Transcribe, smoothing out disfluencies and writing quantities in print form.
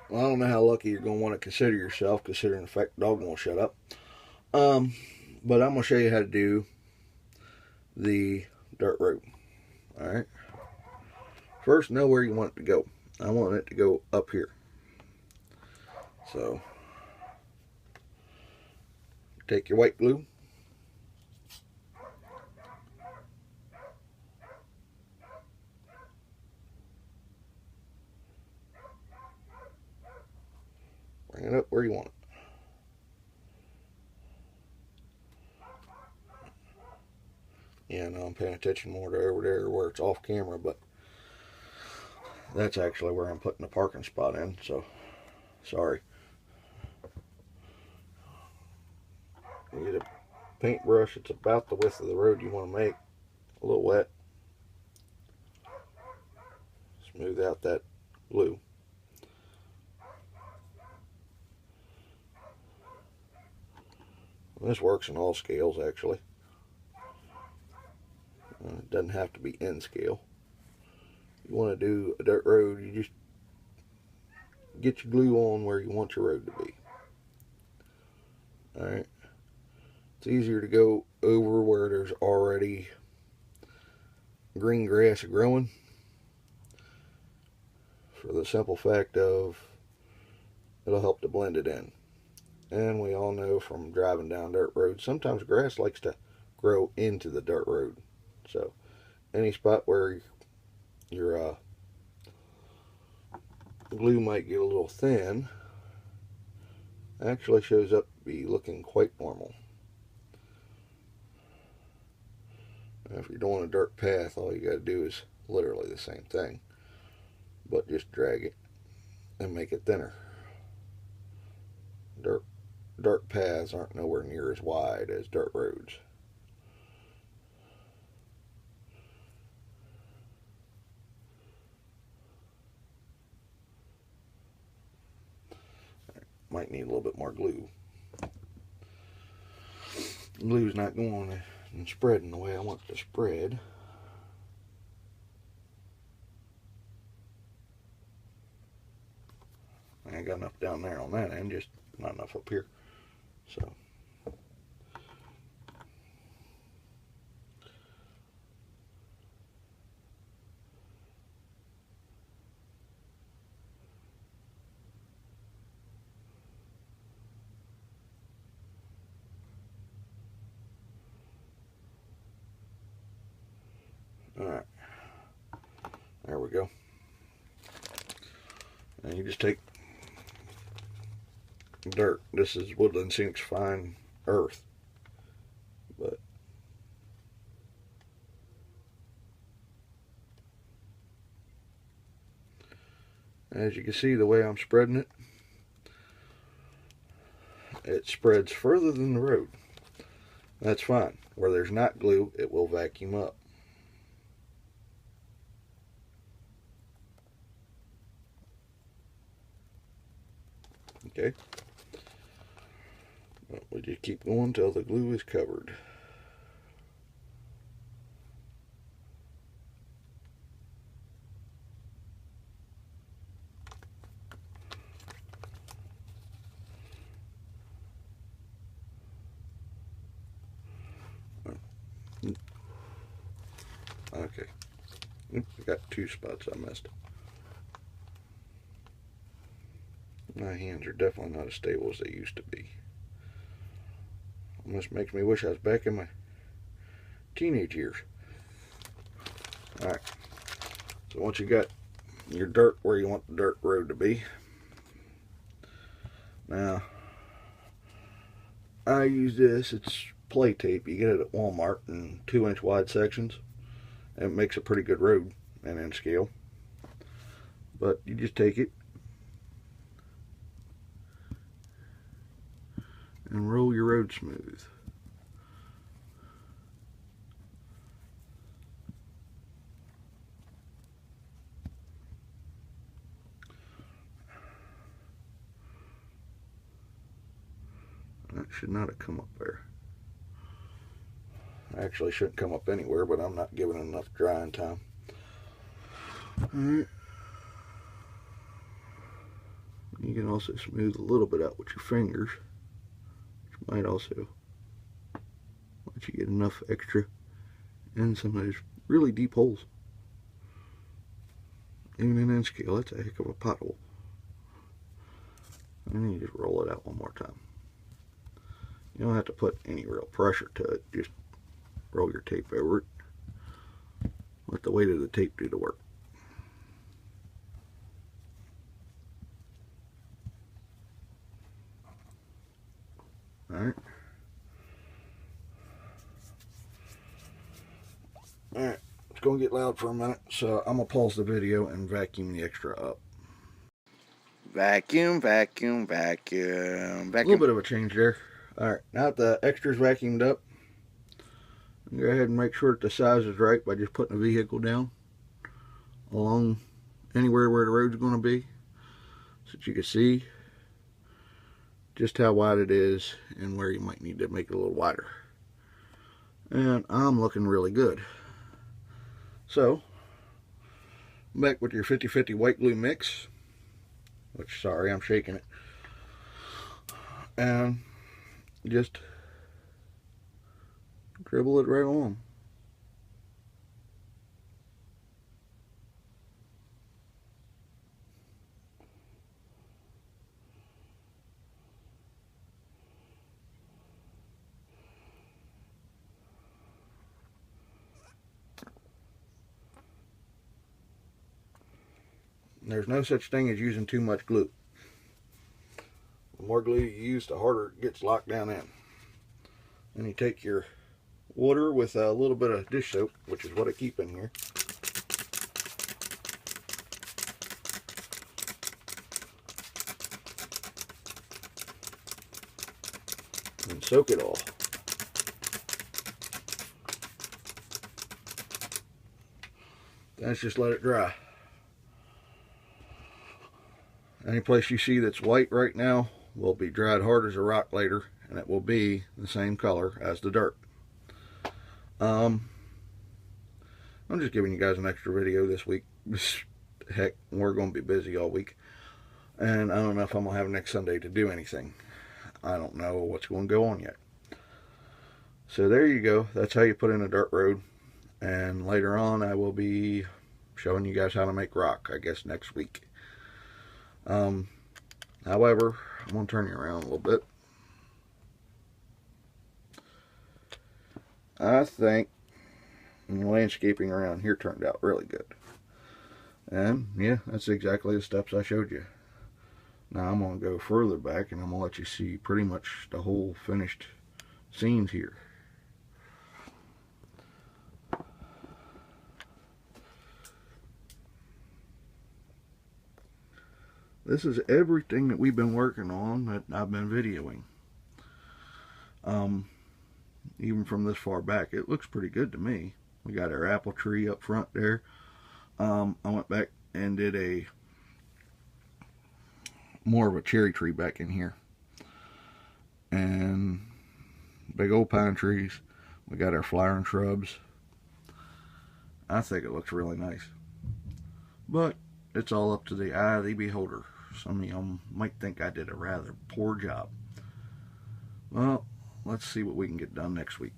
Well, I don't know how lucky you're going to want to consider yourself, considering the fact the dog won't shut up. Um, but I'm going to show you how to do the dirt road. All right. First, know where you want it to go. I want it to go up here. So, take your white glue. Bring it up where you want it. Yeah, no, I'm paying attention more to over there where it's off camera, but that's actually where I'm putting the parking spot in, so sorry. You get a paintbrush, it's about the width of the road you want to make, a little wet. Smooth out that glue. This works in all scales actually. It doesn't have to be in scale. You want to do a dirt road, you just get your glue on where you want your road to be. Alright. It's easier to go over where there's already green grass growing, for the simple fact of it'll help to blend it in. And we all know from driving down dirt roads, sometimes grass likes to grow into the dirt road. So any spot where your glue might get a little thin actually shows up to be looking quite normal. Now, if you're doing a dirt path, all you got to do is literally the same thing, but just drag it and make it thinner. Dirt paths aren't nowhere near as wide as dirt roads. Might need a little bit more glue. Glue's not going and spreading the way I want it to spread. I ain't got enough down there on that end, just not enough up here. So alright. There we go. And you just take dirt. This is Woodland Scenics Fine Earth. But as you can see, the way I'm spreading it, it spreads further than the road. That's fine. Where there's not glue, it will vacuum up. Okay. But we just keep going until the glue is covered. Okay. I got two spots I missed. My hands are definitely not as stable as they used to be. Almost makes me wish I was back in my teenage years. Alright. So once you got your dirt where you want the dirt road to be, now I use this. It's play tape. You get it at Walmart in 2-inch wide sections. And it makes a pretty good road and in scale. But you just take it and roll your road smooth. That should not have come up there. Actually shouldn't come up anywhere, but I'm not giving it enough drying time. Alright. You can also smooth a little bit out with your fingers, which might also let you get enough extra in some of those really deep holes. Even in N scale, that's a heck of a pothole. And then you just roll it out one more time. You don't have to put any real pressure to it. Just roll your tape over it. Let the weight of the tape do the work. Alright. Alright, it's going to get loud for a minute, so I'm going to pause the video and vacuum the extra up. Vacuum, vacuum, vacuum, vacuum. A little bit of a change there. Alright, now that the extra's vacuumed up, go ahead and make sure that the size is right by just putting the vehicle down along anywhere where the road's going to be, so that you can see just how wide it is and where you might need to make it a little wider. And I'm looking really good. So, back with your 50-50 white glue mix, which, sorry, I'm shaking it, and just dribble it right on. There's no such thing as using too much glue. The more glue you use, the harder it gets locked down in. Then you take your water with a little bit of dish soap, which is what I keep in here. And soak it all. Let's just let it dry. Any place you see that's white right now will be dried hard as a rock later, and it will be the same color as the dirt. I'm just giving you guys an extra video this week. Heck, we're going to be busy all week, and I don't know if I'm going to have next Sunday to do anything. I don't know what's going to go on yet. So there you go. That's how you put in a dirt road. And later on, I will be showing you guys how to make rock, I guess, next week. However, I'm going to turn you around a little bit. I think landscaping around here turned out really good. And yeah, that's exactly the steps I showed you. Now I'm going to go further back and I'm going to let you see pretty much the whole finished scenes here. This is everything that we've been working on that I've been videoing. Even from this far back, it looks pretty good to me. We got our apple tree up front there. I went back and did more of a cherry tree back in here. And big old pine trees. We got our flowering shrubs. I think it looks really nice. But it's all up to the eye of the beholder. Some of y'all might think I did a rather poor job. Well, let's see what we can get done next week.